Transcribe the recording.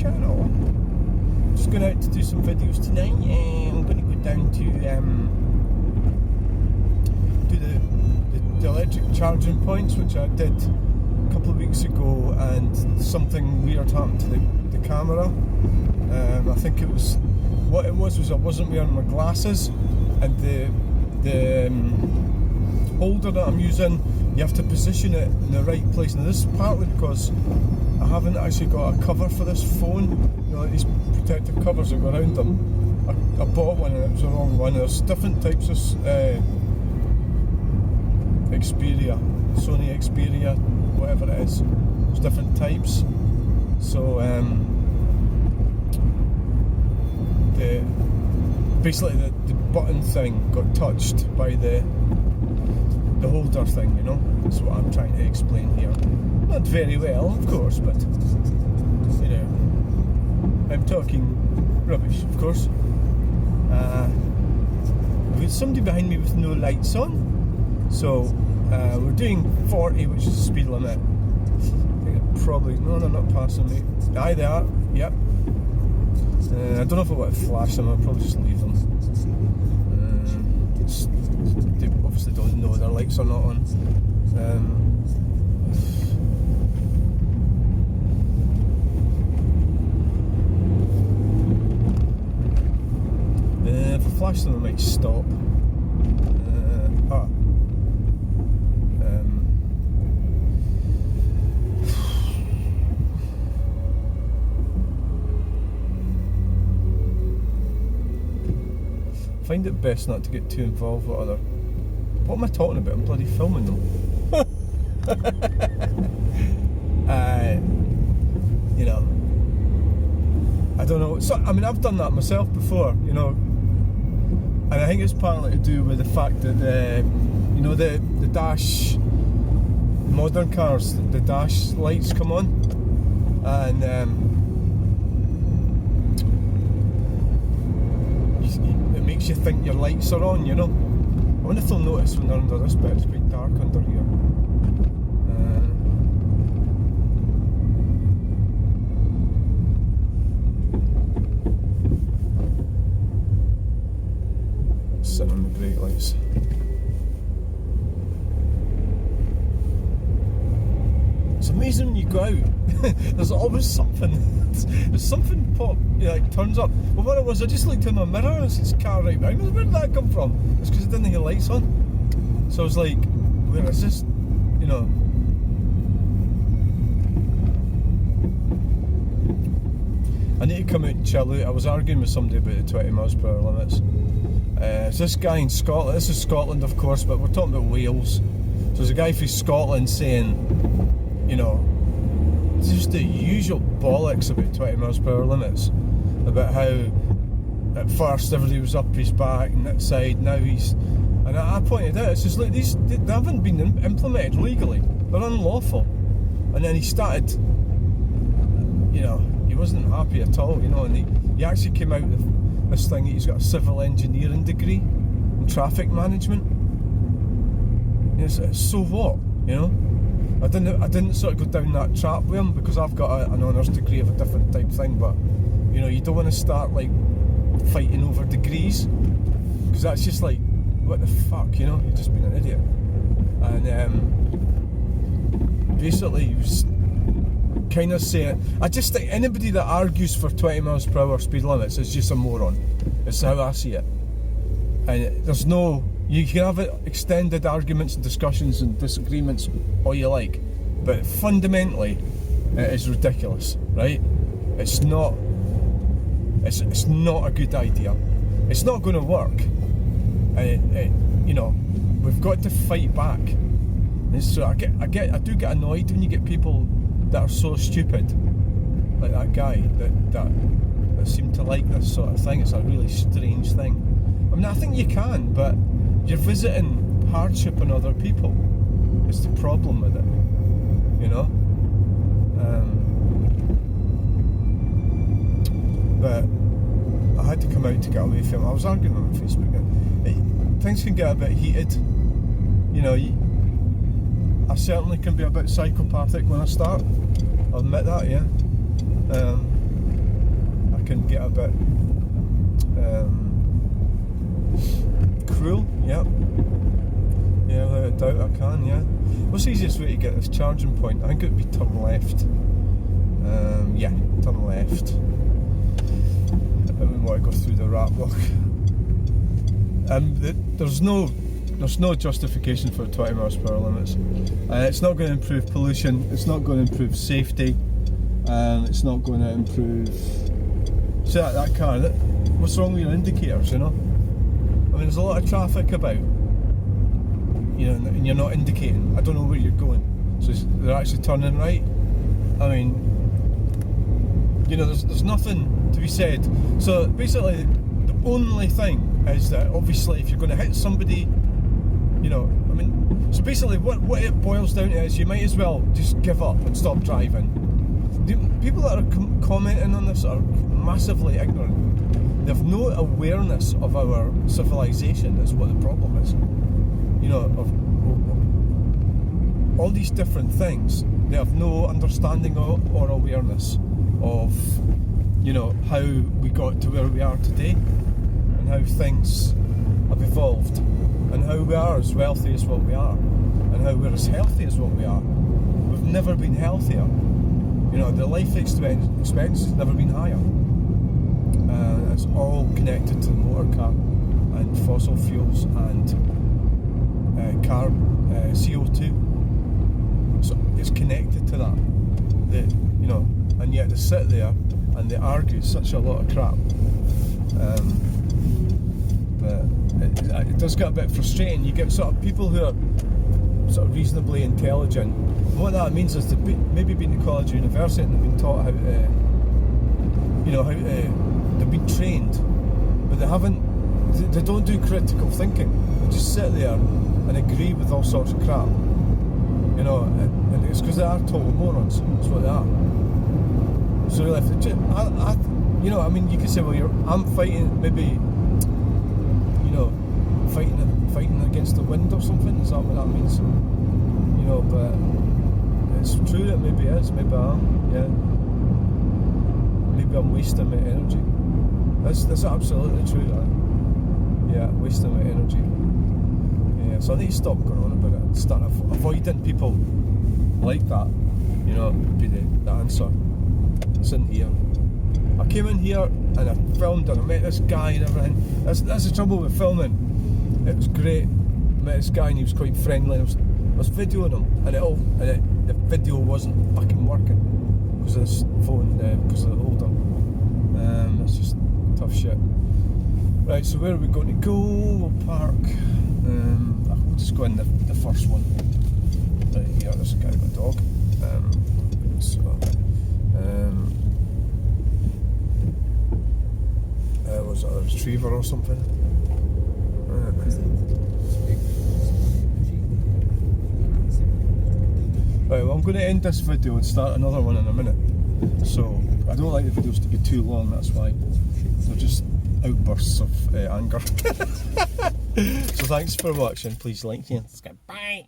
channel. Just going out to do some videos tonight, and I'm going to go down to do the electric charging points, which I did a couple of weeks ago, and something weird happened to the camera. I think it was, what it was I wasn't wearing my glasses, and the holder that I'm using, you have to position it in the right place. Now this is partly because I haven't actually got a cover for this phone, you know, like these protective covers that go around them. I bought one and it was the wrong one. There's different types of Xperia, Sony Xperia, whatever it is. There's different types. So basically the button thing got touched by the holder thing, you know. That's what I'm trying to explain here. Not very well, of course, but you know, I'm talking rubbish, of course. We've got somebody behind me with no lights on, so we're doing 40, which is the speed limit. I think probably, no, they're not passing me. Aye, they are. Yep. I don't know if I want to flash them. I'll probably just leave them. They obviously don't know their lights are not on. If I flash them, I might stop. Find it best not to get too involved with other. What am I talking about? I'm bloody filming them. You know, I don't know. So, I mean, I've done that myself before, you know, and I think it's partly to do with the fact that you know, the dash, modern cars, the dash lights come on, and makes you think your lights are on, you know. I wonder if they'll notice when they're under this bit. It's quite dark under here. Sit on the brake lights. It's amazing when you go out. There's always something. There's something pop, you know, like turns up. Well, what it was, I just looked in my mirror and it's this car right behind me. Where did that come from? It's because it didn't have lights on. So I was like, where is this? You know. I need to come out and chill out. I was arguing with somebody about the 20 miles per hour limits. It's this guy in Scotland. This is Scotland, of course, but we're talking about Wales. So there's a guy from Scotland saying, you know, just the usual bollocks about 20 miles per hour limits, about how at first everybody was up his back and that side, now he's, and I pointed out, it's just like these, they haven't been implemented legally, they're unlawful. And then he started, you know, he wasn't happy at all, you know, and he actually came out with this thing. He's got a civil engineering degree in traffic management. You know, so what, you know? I didn't sort of go down that trap with him because I've got an honours degree of a different type thing, but you know, you don't want to start like fighting over degrees, because that's just like, what the fuck, you know, you're just being an idiot. And basically he was kind of saying, I just think anybody that argues for 20 miles per hour speed limits is just a moron. It's how I see it. And there's no, you can have extended arguments and discussions and disagreements all you like, but fundamentally it is ridiculous, right? It's not a good idea. It's not going to work. You know, we've got to fight back. And so I do get annoyed when you get people that are so stupid, like that guy that seem to like this sort of thing. It's a really strange thing. I mean, I think you can, but you're visiting hardship on other people. It's the problem with it, you know. But I had to come out to get away from him. I was arguing on Facebook. Things can get a bit heated, you know. I certainly can be a bit psychopathic when I start. I'll admit that, yeah. can get a bit cruel. Yeah, without a doubt I can. Yeah. What's the easiest way to get this charging point? I think it would be turn left. Yeah, turn left. I wouldn't want to go through the rat block. There's no justification for 20 miles per hour limits. It's not going to improve pollution. It's not going to improve safety. It's not going to improve. See that car? What's wrong with your indicators? You know. I mean, there's a lot of traffic about. You know, and you're not indicating. I don't know where you're going. So they're actually turning right. I mean, you know, there's nothing to be said. So basically, the only thing is that obviously if you're going to hit somebody, you know, I mean, so basically what it boils down to is you might as well just give up and stop driving. The people that are commenting on this are massively ignorant. They have no awareness of our civilization is what the problem is. You know, of all these different things. They have no understanding or awareness of, you know, how we got to where we are today and how things have evolved and how we are as wealthy as what we are and how we're as healthy as what we are. We've never been healthier. You know, the life expectancy has never been higher. It's all connected to the motor car and fossil fuels and CO2. So it's connected to that. You know, and yet they sit there and they argue such a lot of crap. But it does get a bit frustrating. You get sort of people who are sort of reasonably intelligent. And what that means is they've maybe been to college or university and they've been taught how to, you know, they've been trained, but they don't do critical thinking. They just sit there and agree with all sorts of crap. You know, and it's because they are total morons. That's what they are. So really, you know, I mean, you could say, well, I'm fighting, maybe, you know, fighting against the wind or something. Is that what that means? You know, but it's true that maybe it is. Maybe I am. Yeah. Maybe I'm wasting my energy. That's absolutely true. That. Yeah, wasting my energy. Yeah, so I need to stop going on about it and start avoiding people like that. You know, would be the answer. It's in here. I came in here and I filmed and I met this guy and everything. That's the trouble with filming. It was great. I met this guy and he was quite friendly. I was videoing him and the video wasn't fucking working because of this phone, because of the holder. That's just tough shit. Right, so where are we going to go? We'll park. We'll just go in the first one. Right here, there's a guy with a dog. Was it a retriever or something? Right, well, I'm going to end this video and start another one in a minute. So, I don't like the videos to be too long, that's why. They're just outbursts of anger. So thanks for watching. Please like and subscribe. Bye!